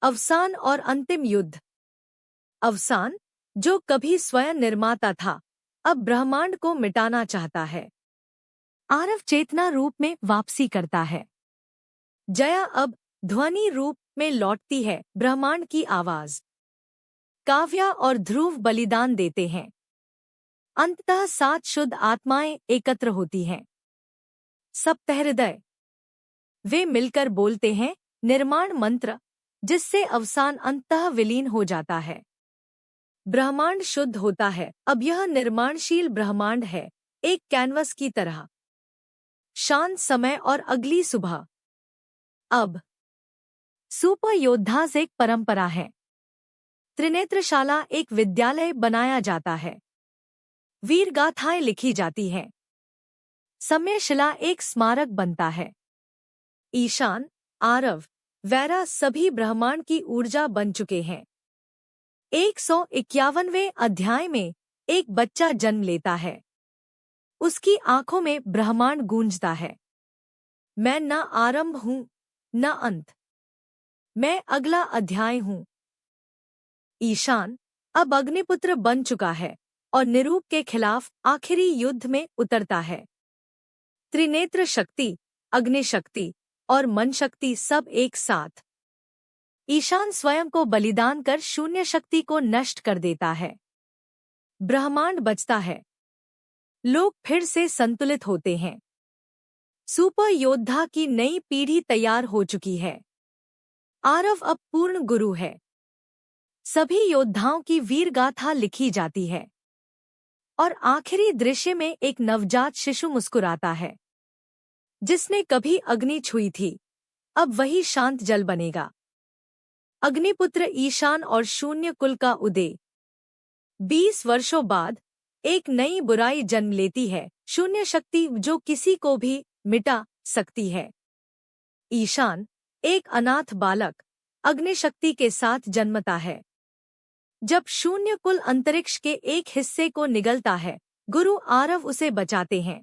अवसान और अंतिम युद्ध। अवसान, जो कभी स्वयं निर्माता था, अब ब्रह्मांड को मिटाना चाहता है। आरव चेतना रूप में वापसी करता है। जया अब ध्वनि रूप में लौटती है, ब्रह्मांड की आवाज। काव्या और ध्रुव बलिदान देते हैं। अंततः 7 शुद्ध आत्माएं एकत्र होती हैं। सप्तहृदय। वे मिलकर बोलते हैं निर्माण मंत्र, जिससे अवसान अंततः विलीन हो जाता है। ब्रह्मांड शुद्ध होता है। अब यह निर्माणशील ब्रह्मांड है, एक कैनवस की तरह। शांत समय और अगली सुबह। अब सुपर योद्धास एक परंपरा है। त्रिनेत्रशाला एक विद्यालय बनाया जाता है। वीरगाथाएं लिखी जाती हैं। सम्यशिला एक स्मारक बनता है। ईशान, आरव, वैरा सभी ब्रह्मांड की ऊर्जा बन चुके हैं। 151वें अध्याय में एक बच्चा जन्म लेता है। उसकी आंखों में ब्रह्मांड गूंजता है। मैं न आरंभ हूं न अंत, मैं अगला अध्याय हूं। ईशान अब अग्निपुत्र बन चुका है और निरूप के खिलाफ आखिरी युद्ध में उतरता है। त्रिनेत्र शक्ति, अग्निशक्ति और मन शक्ति सब एक साथ। ईशान स्वयं को बलिदान कर शून्य शक्ति को नष्ट कर देता है। ब्रह्मांड बचता है। लोग फिर से संतुलित होते हैं। सुपर योद्धा की नई पीढ़ी तैयार हो चुकी है। आरव अब पूर्ण गुरु है। सभी योद्धाओं की वीरगाथा लिखी जाती है। और आखिरी दृश्य में एक नवजात शिशु मुस्कुराता है। जिसने कभी अग्नि छुई थी, अब वही शांत जल बनेगा। अग्निपुत्र ईशान और शून्य कुल का उदय। 20 वर्षों बाद एक नई बुराई जन्म लेती है, शून्य शक्ति जो किसी को भी मिटा सकती है। ईशान, एक अनाथ बालक, अग्निशक्ति के साथ जन्मता है। जब शून्य कुल अंतरिक्ष के एक हिस्से को निगलता है, गुरु आरव उसे बचाते हैं।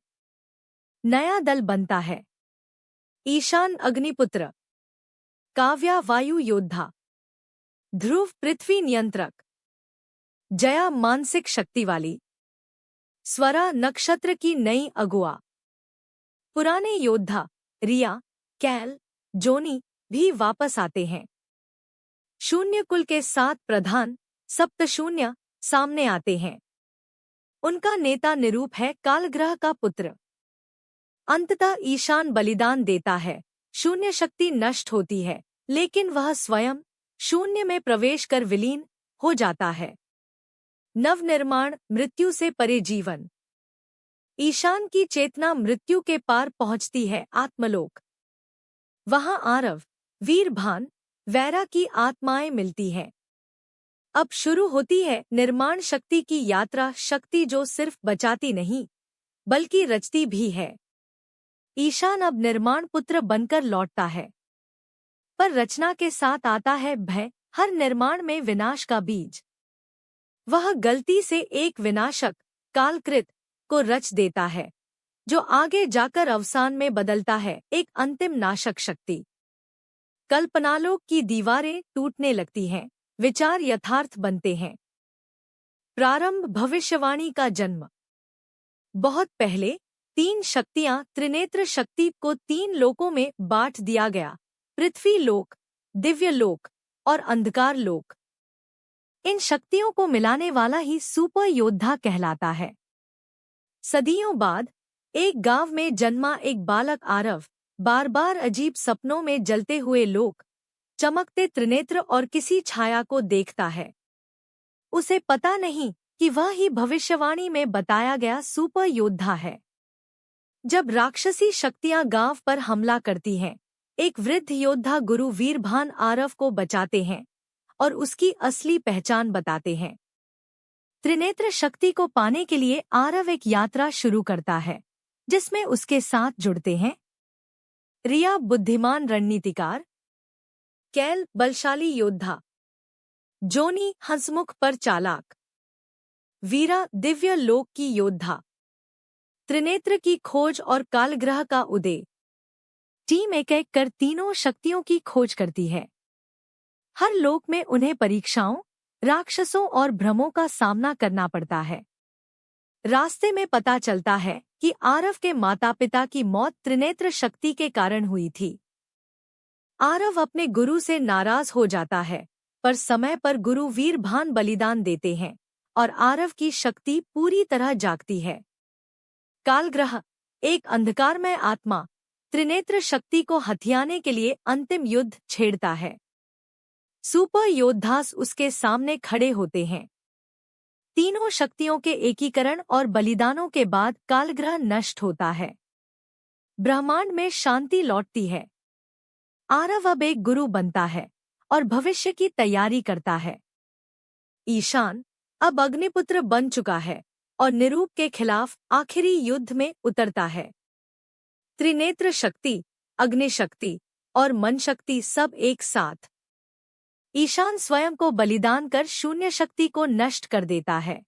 नया दल बनता है। ईशान अग्निपुत्र, काव्या वायु योद्धा, ध्रुव पृथ्वी नियंत्रक, जया मानसिक शक्ति वाली, स्वरा नक्षत्र की नई अगुआ। पुराने योद्धा रिया, कैल, जोनी भी वापस आते हैं। शून्य कुल के 7 प्रधान सप्तशून्य सामने आते हैं। उनका नेता निरूप है, कालग्रह का पुत्र। अंततः ईशान बलिदान देता है। शून्य शक्ति नष्ट होती है, लेकिन वह स्वयं शून्य में प्रवेश कर विलीन हो जाता है। नवनिर्माण, मृत्यु से परे जीवन। ईशान की चेतना मृत्यु के पार पहुंचती है, आत्मलोक। वहां आरव, वीरभान, वैरा की आत्माएं मिलती हैं। अब शुरू होती है निर्माण शक्ति की यात्रा, शक्ति जो सिर्फ बचाती नहीं बल्कि रचती भी है। ईशान अब निर्माण पुत्र बनकर लौटता है। पर रचना के साथ आता है भय, हर निर्माण में विनाश का बीज। वह गलती से एक विनाशक कालकृत को रच देता है, जो आगे जाकर अवसान में बदलता है एक अंतिम नाशक शक्ति। कल्पनालोक की दीवारें टूटने लगती हैं, विचार यथार्थ बनते हैं। प्रारंभ, भविष्यवाणी का जन्म। बहुत पहले 3 शक्तियां, त्रिनेत्र शक्ति को 3 लोकों में बांट दिया गया, पृथ्वी लोक, दिव्य लोक और अंधकार लोक। इन शक्तियों को मिलाने वाला ही सुपर योद्धा कहलाता है। सदियों बाद एक गांव में जन्मा एक बालक आरव, बार बार अजीब सपनों में जलते हुए लोक, चमकते त्रिनेत्र और किसी छाया को देखता है। उसे पता नहीं कि वह ही भविष्यवाणी में बताया गया सुपर योद्धा है। जब राक्षसी शक्तियां गांव पर हमला करती हैं, एक वृद्ध योद्धा गुरु वीरभान आरव को बचाते हैं और उसकी असली पहचान बताते हैं। त्रिनेत्र शक्ति को पाने के लिए आरव एक यात्रा शुरू करता है, जिसमें उसके साथ जुड़ते हैं रिया, बुद्धिमान रणनीतिकार, कैल, बलशाली योद्धा, जोनी, हंसमुख पर चालाक, वीरा, दिव्य लोक की योद्धा। त्रिनेत्र की खोज और कालग्रह का उदय। टीम एक एक कर तीनों शक्तियों की खोज करती है। हर लोक में उन्हें परीक्षाओं, राक्षसों और भ्रमों का सामना करना पड़ता है। रास्ते में पता चलता है कि आरव के माता-पिता की मौत त्रिनेत्र शक्ति के कारण हुई थी। आरव अपने गुरु से नाराज हो जाता है, पर समय पर गुरु वीरभान बलिदान देते हैं और आरव की शक्ति पूरी तरह जागती है। कालग्रह, एक अंधकारमय आत्मा, त्रिनेत्र शक्ति को हथियाने के लिए अंतिम युद्ध छेड़ता है। सुपर योद्धास उसके सामने खड़े होते हैं। तीनों शक्तियों के एकीकरण और बलिदानों के बाद कालग्रह नष्ट होता है। ब्रह्मांड में शांति लौटती है। आरव अब एक गुरु बनता है और भविष्य की तैयारी करता है। ईशान अब अग्निपुत्र बन चुका है और निरूप के खिलाफ आखिरी युद्ध में उतरता है। त्रिनेत्र शक्ति, अग्निशक्ति और मन शक्ति सब एक साथ। ईशान स्वयं को बलिदान कर शून्य शक्ति को नष्ट कर देता है।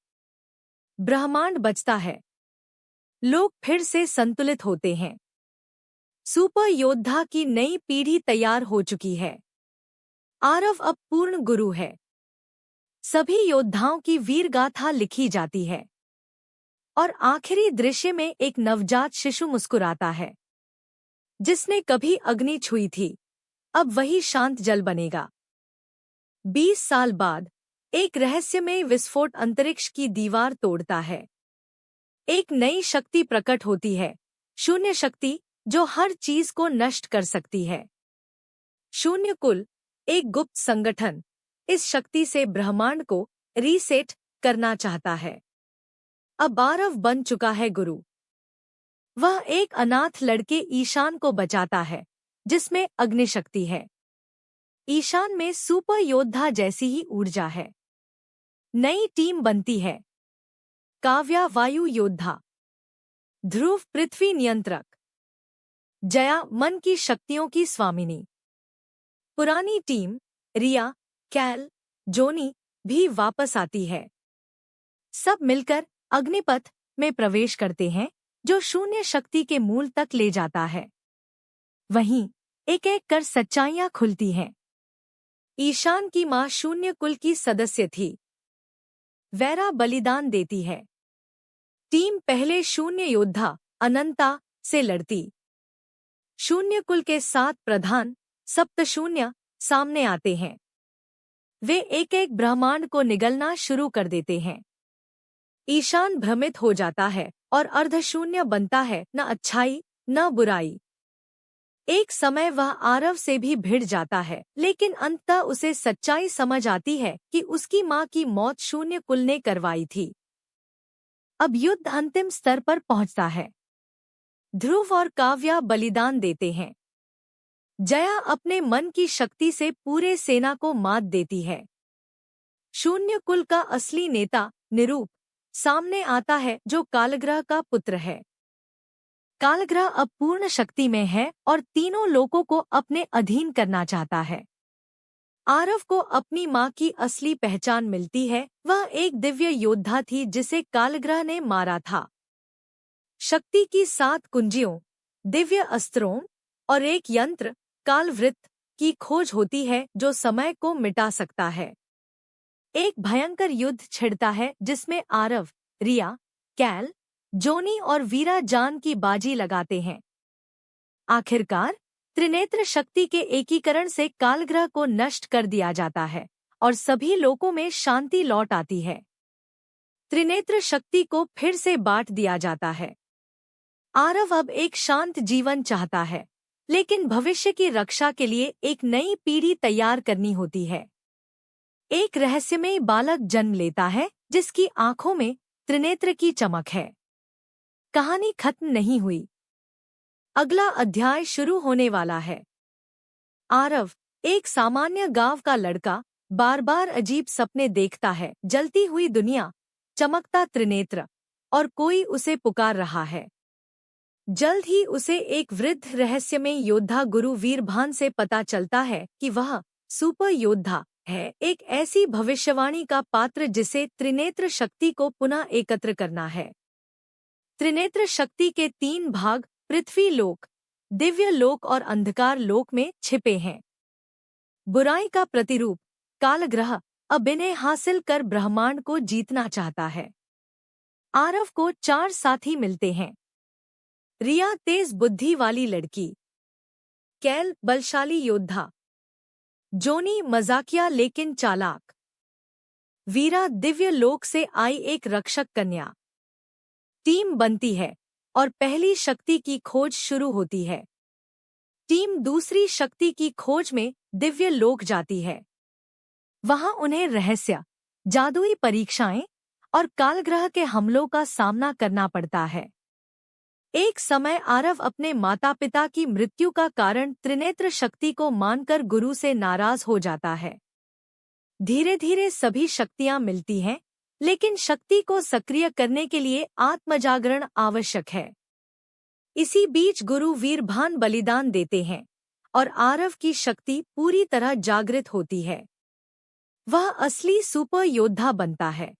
ब्रह्मांड बचता है। लोग फिर से संतुलित होते हैं। सुपर योद्धा की नई पीढ़ी तैयार हो चुकी है। आरव अब पूर्ण गुरु है। सभी योद्धाओं की वीरगाथा लिखी जाती है और आखिरी दृश्य में एक नवजात शिशु मुस्कुराता है। जिसने कभी अग्नि छुई थी, अब वही शांत जल बनेगा। 20 साल बाद एक रहस्यमय विस्फोट अंतरिक्ष की दीवार तोड़ता है। एक नई शक्ति प्रकट होती है, शून्य शक्ति, जो हर चीज को नष्ट कर सकती है। शून्य कुल, एक गुप्त संगठन, इस शक्ति से ब्रह्मांड को रीसेट करना चाहता है। अब आरव बन चुका है गुरु। वह एक अनाथ लड़के ईशान को बचाता है, जिसमें अग्निशक्ति है। ईशान में सुपर योद्धा जैसी ही ऊर्जा है। नई टीम बनती है। काव्या वायु योद्धा, ध्रुव पृथ्वी नियंत्रक, जया मन की शक्तियों की स्वामिनी। पुरानी टीम रिया, कैल, जोनी भी वापस आती है। सब मिलकर अग्निपथ में प्रवेश करते हैं, जो शून्य शक्ति के मूल तक ले जाता है। वहीं एक एक कर सच्चाइयां खुलती हैं। ईशान की मां शून्य कुल की सदस्य थी। वैरा बलिदान देती है। टीम पहले शून्य योद्धा अनंता से लड़ती। शून्य कुल के 7 प्रधान सप्तशून्य सामने आते हैं। वे एक एक ब्रह्मांड को निगलना शुरू कर देते हैं। ईशान भ्रमित हो जाता है और अर्धशून्य बनता है, न अच्छाई न बुराई। एक समय वह आरव से भी भिड़ जाता है, लेकिन अंततः उसे सच्चाई समझ आती है कि उसकी मां की मौत शून्य कुल ने करवाई थी। अब युद्ध अंतिम स्तर पर पहुंचता है। ध्रुव और काव्या बलिदान देते हैं। जया अपने मन की शक्ति से पूरे सेना को मात देती है। शून्य कुल का असली नेता निरूप सामने आता है, जो कालग्रह का पुत्र है। कालग्रह अब पूर्ण शक्ति में है और तीनों लोकों को अपने अधीन करना चाहता है। आरव को अपनी मां की असली पहचान मिलती है। वह एक दिव्य योद्धा थी जिसे कालग्रह ने मारा था। शक्ति की 7 कुंजियों, दिव्य अस्त्रों और एक यंत्र कालवृत्त की खोज होती है, जो समय को मिटा सकता है। एक भयंकर युद्ध छिड़ता है, जिसमें आरव, रिया, कैल, जोनी और वीरा जान की बाजी लगाते हैं। आखिरकार त्रिनेत्र शक्ति के एकीकरण से कालग्रह को नष्ट कर दिया जाता है और सभी लोकों में शांति लौट आती है। त्रिनेत्र शक्ति को फिर से बांट दिया जाता है। आरव अब एक शांत जीवन चाहता है, लेकिन भविष्य की रक्षा के लिए एक नई पीढ़ी तैयार करनी होती है। एक रहस्यमय बालक जन्म लेता है, जिसकी आंखों में त्रिनेत्र की चमक है। कहानी खत्म नहीं हुई। अगला अध्याय शुरू होने वाला है। आरव, एक सामान्य गांव का लड़का, बार बार अजीब सपने देखता है। जलती हुई दुनिया, चमकता त्रिनेत्र, और कोई उसे पुकार रहा है। जल्द ही उसे एक वृद्ध रहस्यमय योद्धा गुरु वीरभान से पता चलता है कि वह सुपर योद्धा है, एक ऐसी भविष्यवाणी का पात्र जिसे त्रिनेत्र शक्ति को पुनः एकत्र करना है। त्रिनेत्र शक्ति के 3 भाग पृथ्वी लोक, दिव्य लोक और अंधकार लोक में छिपे हैं। बुराई का प्रतिरूप कालग्रह अभिनय हासिल कर ब्रह्मांड को जीतना चाहता है। आरव को 4 साथी मिलते हैं। रिया तेज बुद्धि वाली लड़की, कैल बलशाली योद्धा, जोनी मजाकिया लेकिन चालाक, वीरा दिव्य लोक से आई एक रक्षक कन्या। टीम बनती है और पहली शक्ति की खोज शुरू होती है। टीम दूसरी शक्ति की खोज में दिव्य लोक जाती है। वहां उन्हें रहस्य, जादुई परीक्षाएं और कालग्रह के हमलों का सामना करना पड़ता है। एक समय आरव अपने माता पिता की मृत्यु का कारण त्रिनेत्र शक्ति को मानकर गुरु से नाराज हो जाता है। धीरे धीरे सभी शक्तियां मिलती हैं, लेकिन शक्ति को सक्रिय करने के लिए आत्मजागरण आवश्यक है। इसी बीच गुरु वीरभान बलिदान देते हैं और आरव की शक्ति पूरी तरह जागृत होती है। वह असली सुपर योद्धा बनता है।